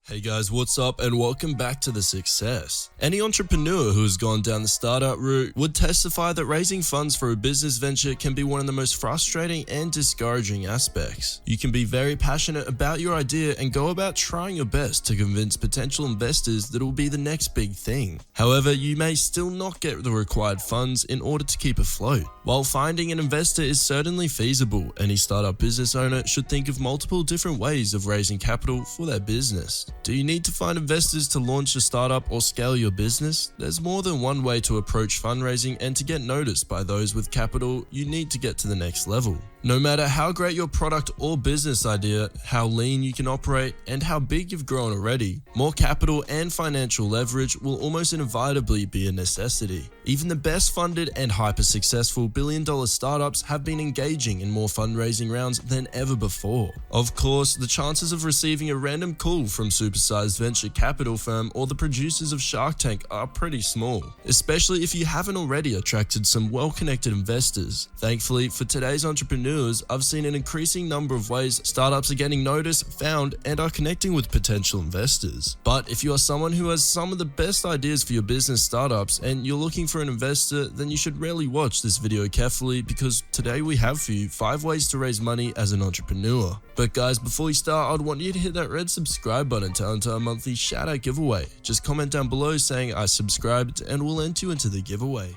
Hey guys, what's up and welcome back to The Success. Any entrepreneur who has gone down the startup route would testify that raising funds for a business venture can be one of the most frustrating and discouraging aspects. You can be very passionate about your idea and go about trying your best to convince potential investors that it will be the next big thing. However, you may still not get the required funds in order to keep afloat. While finding an investor is certainly feasible, any startup business owner should think of multiple different ways of raising capital for their business. Do you need to find investors to launch a startup or scale your business? There's more than one way to approach fundraising, and to get noticed by those with capital, you need to get to the next level. No matter how great your product or business idea, how lean you can operate, and how big you've grown already, more capital and financial leverage will almost inevitably be a necessity. Even the best funded and hyper-successful billion-dollar startups have been engaging in more fundraising rounds than ever before. Of course, the chances of receiving a random call from supersized venture capital firm or the producers of Shark Tank are pretty small, especially if you haven't already attracted some well-connected investors. Thankfully, for today's entrepreneurs, I've seen an increasing number of ways startups are getting noticed, found, and are connecting with potential investors. But if you are someone who has some of the best ideas for your business startups and you're looking for an investor, then you should really watch this video carefully, because today we have for you 5 ways to raise money as an entrepreneur. But guys, before we start, I'd want you to hit that red subscribe button to enter our monthly shout out giveaway. Just comment down below saying I subscribed and we'll enter you into the giveaway.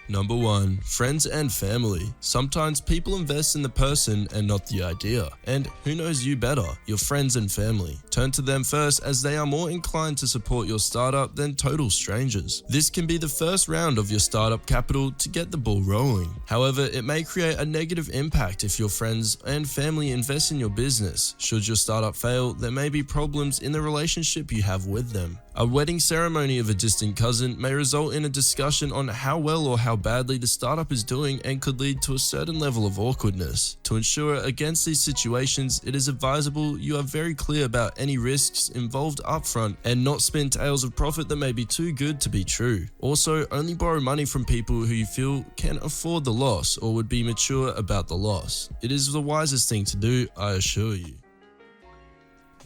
Number 1. Friends and family. Sometimes people invest in the person and not the idea. And who knows you better? Your friends and family. Turn to them first, as they are more inclined to support your startup than total strangers. This can be the first round of your startup capital to get the ball rolling. However, it may create a negative impact if your friends and family invest in your business. Should your startup fail, there may be problems in the relationship you have with them. A wedding ceremony of a distant cousin may result in a discussion on how well or how badly the startup is doing, and could lead to a certain level of awkwardness. To ensure against these situations, it is advisable you are very clear about any risks involved upfront and not spin tales of profit that may be too good to be true. Also, only borrow money from people who you feel can afford the loss or would be mature about the loss. It is the wisest thing to do, I assure you.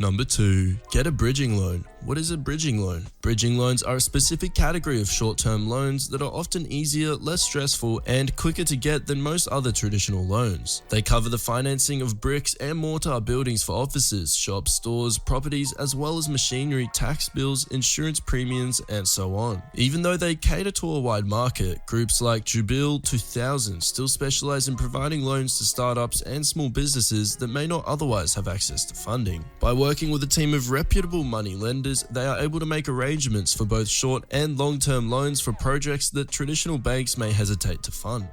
Number 2. Get a bridging loan. What is a bridging loan? Bridging loans are a specific category of short-term loans that are often easier, less stressful, and quicker to get than most other traditional loans. They cover the financing of bricks and mortar buildings for offices, shops, stores, properties, as well as machinery, tax bills, insurance premiums, and so on. Even though they cater to a wide market, groups like Jubil 2000 still specialize in providing loans to startups and small businesses that may not otherwise have access to funding. By working with a team of reputable money lenders, they are able to make arrangements for both short and long-term loans for projects that traditional banks may hesitate to fund.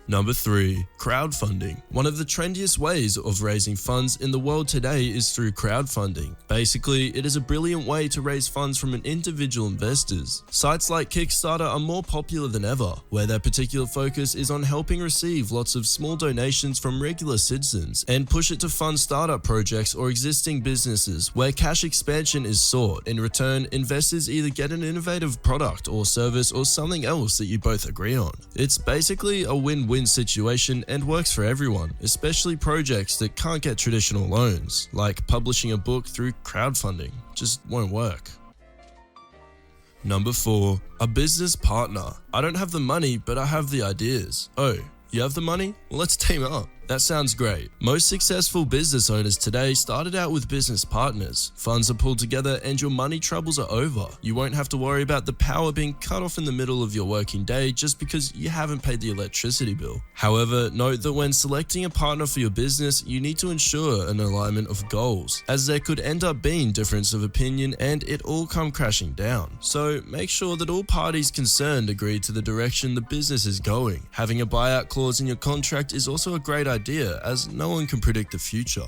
Number 3. Crowdfunding. One of the trendiest ways of raising funds in the world today is through crowdfunding. Basically, it is a brilliant way to raise funds from individual investors. Sites like Kickstarter are more popular than ever, where their particular focus is on helping receive lots of small donations from regular citizens and push it to fund startup projects or existing businesses where cash expansion is sought. In return, investors either get an innovative product or service or something else that you both agree on. It's basically a win-win situation and works for everyone, especially projects that can't get traditional loans, like publishing a book through crowdfunding. Just won't work. Number 4. A business partner. I don't have the money, but I have the ideas. Oh, you have the money? Well, let's team up. That sounds great. Most successful business owners today started out with business partners. Funds are pulled together and your money troubles are over. You won't have to worry about the power being cut off in the middle of your working day just because you haven't paid the electricity bill. However, note that when selecting a partner for your business, you need to ensure an alignment of goals, as there could end up being difference of opinion and it all come crashing down. So make sure that all parties concerned agree to the direction the business is going. Having a buyout clause in your contract is also a great idea, as no one can predict the future.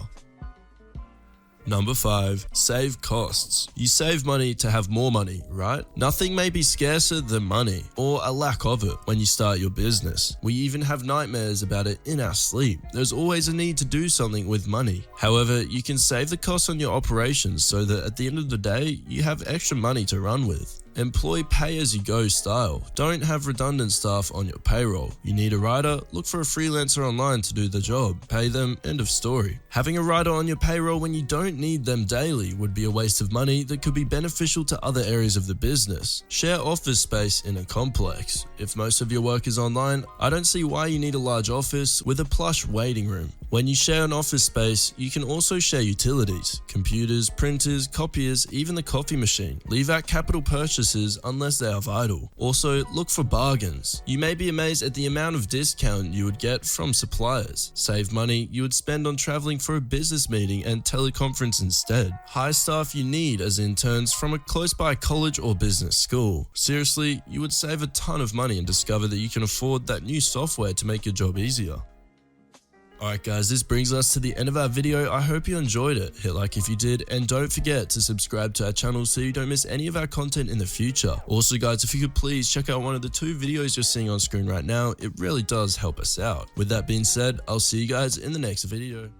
Number 5. Save costs. You save money to have more money, right? Nothing may be scarcer than money, or a lack of it, when you start your business. We even have nightmares about it in our sleep. There's always a need to do something with money. However, you can save the costs on your operations so that at the end of the day, you have extra money to run with. Employ pay-as-you-go style. Don't have redundant staff on your payroll. You need a writer? Look for a freelancer online to do the job. Pay them, end of story. Having a writer on your payroll when you don't need them daily would be a waste of money that could be beneficial to other areas of the business. Share office space in a complex. If most of your work is online, I don't see why you need a large office with a plush waiting room. When you share an office space, you can also share utilities, computers, printers, copiers, even the coffee machine. Leave out capital purchases unless they are vital. Also, look for bargains. You may be amazed at the amount of discount you would get from suppliers. Save money you would spend on traveling for a business meeting and teleconference instead. Hire staff you need as interns from a close by college or business school. Seriously, you would save a ton of money and discover that you can afford that new software to make your job easier. Alright guys, this brings us to the end of our video. I hope you enjoyed it. Hit like if you did, and don't forget to subscribe to our channel so you don't miss any of our content in the future. Also guys, if you could please check out one of the 2 videos you're seeing on screen right now, it really does help us out. With that being said, I'll see you guys in the next video.